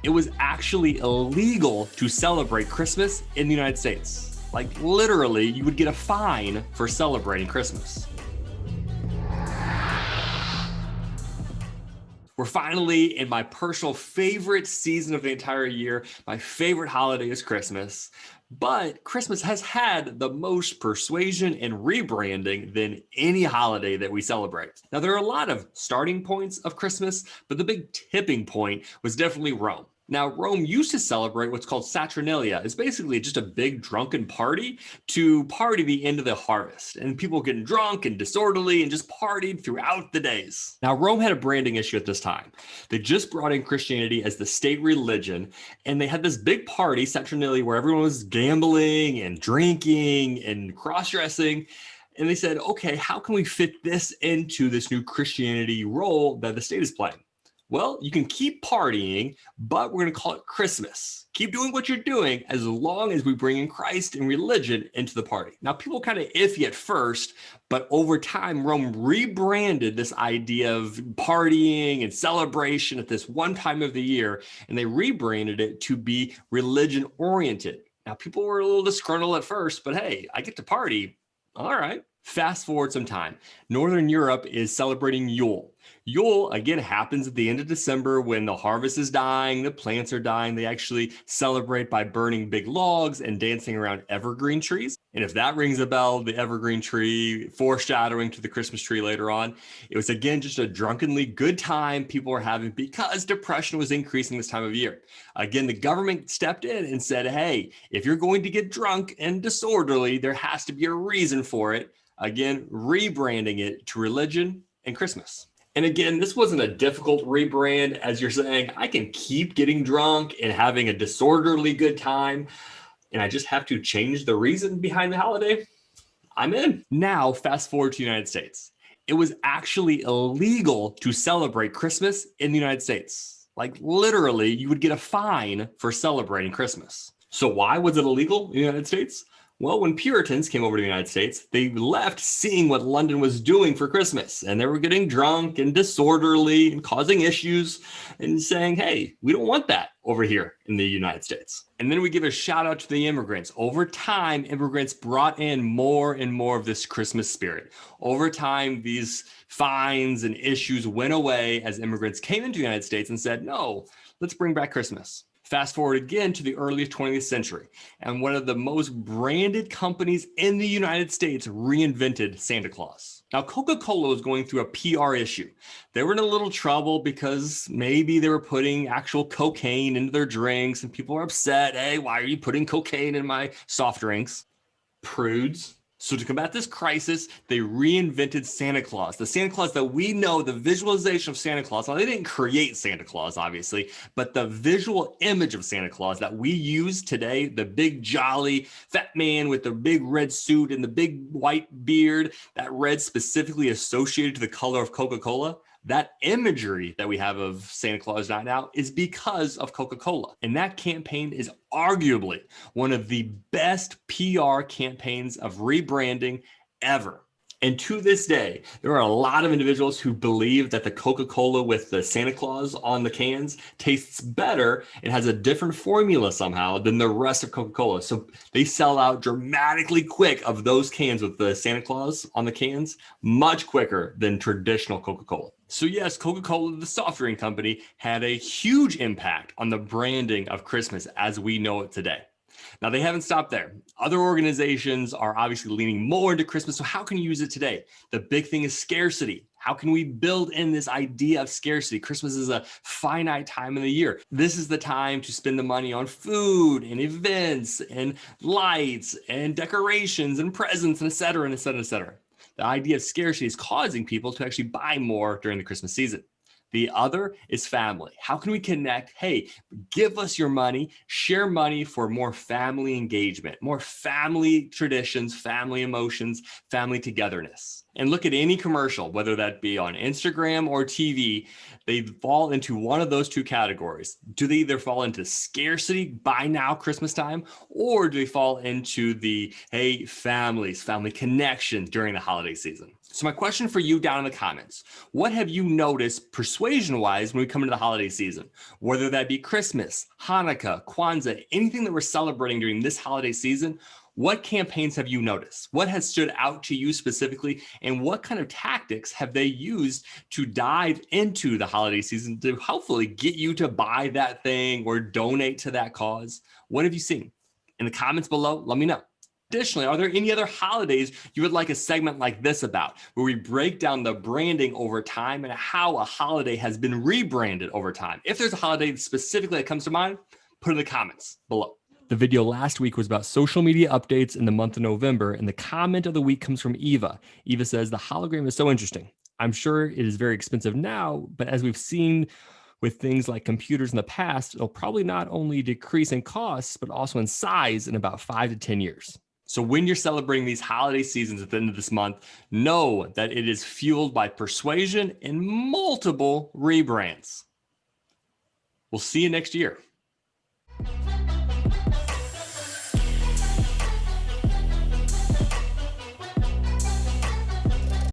It was actually illegal to celebrate Christmas in the United States. Like literally, you would get a fine for celebrating Christmas. We're finally in my personal favorite season of the entire year. My favorite holiday is Christmas, but Christmas has had the most persuasion and rebranding than any holiday that we celebrate. Now, there are a lot of starting points of Christmas, but the big tipping point was definitely Rome. Now, Rome used to celebrate what's called Saturnalia. It's basically just a big drunken party to party the end of the harvest. And people getting drunk and disorderly and just partied throughout the days. Now, Rome had a branding issue at this time. They just brought in Christianity as the state religion. And they had this big party, Saturnalia, where everyone was gambling and drinking and cross-dressing. And they said, okay, how can we fit this into this new Christianity role that the state is playing? Well, you can keep partying, but we're going to call it Christmas. Keep doing what you're doing as long as we bring in Christ and religion into the party. Now, people kind of iffy at first, but over time, Rome rebranded this idea of partying and celebration at this one time of the year, and they rebranded it to be religion oriented. Now, people were a little disgruntled at first, but hey, I get to party. All right. Fast forward some time. Northern Europe is celebrating Yule. Yule, again, happens at the end of December when the harvest is dying, the plants are dying. They actually celebrate by burning big logs and dancing around evergreen trees. And if that rings a bell, the evergreen tree, foreshadowing to the Christmas tree later on, it was, again, just a drunkenly good time people were having because depression was increasing this time of year. Again, the government stepped in and said, hey, if you're going to get drunk and disorderly, there has to be a reason for it. Again, rebranding it to religion and Christmas. And again, this wasn't a difficult rebrand, as you're saying, I can keep getting drunk and having a disorderly good time, and I just have to change the reason behind the holiday. I'm in. Now, fast forward to the United States. It was actually illegal to celebrate Christmas in the United States. Like literally, you would get a fine for celebrating Christmas. So why was it illegal in the United States? Well, when Puritans came over to the United States, they left seeing what London was doing for Christmas, and they were getting drunk and disorderly and causing issues and saying, hey, we don't want that over here in the United States. And then we give a shout out to the immigrants. Over time, immigrants brought in more and more of this Christmas spirit. Over time, these fines and issues went away as immigrants came into the United States and said, no, let's bring back Christmas. Fast forward again to the early 20th century, and one of the most branded companies in the United States reinvented Santa Claus. Now, Coca-Cola was going through a PR issue. They were in a little trouble because maybe they were putting actual cocaine into their drinks, and people were upset. Hey, why are you putting cocaine in my soft drinks? Prudes. So to combat this crisis, they reinvented Santa Claus. The Santa Claus that we know, the visualization of Santa Claus. Now, they didn't create Santa Claus, obviously, but the visual image of Santa Claus that we use today, the big jolly fat man with the big red suit and the big white beard, that red specifically associated to the color of Coca-Cola, that imagery that we have of Santa Claus right now is because of Coca-Cola. And that campaign is arguably one of the best PR campaigns of rebranding ever. And to this day, there are a lot of individuals who believe that the Coca-Cola with the Santa Claus on the cans tastes better and has a different formula somehow than the rest of Coca-Cola. So they sell out dramatically quick of those cans with the Santa Claus on the cans, much quicker than traditional Coca-Cola. So yes, Coca-Cola, the soft drink company, had a huge impact on the branding of Christmas as we know it today. Now, they haven't stopped there. Other organizations are obviously leaning more into Christmas. So how can you use it today? The big thing is scarcity. How can we build in this idea of scarcity? Christmas is a finite time of the year. This is the time to spend the money on food and events and lights and decorations and presents and et cetera, and et cetera, et cetera. The idea of scarcity is causing people to actually buy more during the Christmas season. The other is family. How can we connect? Hey, give us your money, share money for more family engagement, more family traditions, family emotions, family togetherness. And look at any commercial, whether that be on Instagram or TV, they fall into one of those two categories. Do they either fall into scarcity, buy now, Christmas time, or do they fall into the, hey, family connection during the holiday season? So my question for you down in the comments, what have you noticed persuasion-wise when we come into the holiday season? Whether that be Christmas, Hanukkah, Kwanzaa, anything that we're celebrating during this holiday season, what campaigns have you noticed? What has stood out to you specifically? And what kind of tactics have they used to dive into the holiday season to hopefully get you to buy that thing or donate to that cause? What have you seen? In the comments below, let me know. Additionally, are there any other holidays you would like a segment like this about, where we break down the branding over time and how a holiday has been rebranded over time? If there's a holiday specifically that comes to mind, put it in the comments below. The video last week was about social media updates in the month of November, and the comment of the week comes from Eva. Eva says, the hologram is so interesting. I'm sure it is very expensive now, but as we've seen with things like computers in the past, it'll probably not only decrease in costs, but also in size in about 5 to 10 years. So when you're celebrating these holiday seasons at the end of this month, know that it is fueled by persuasion and multiple rebrands. We'll see you next year.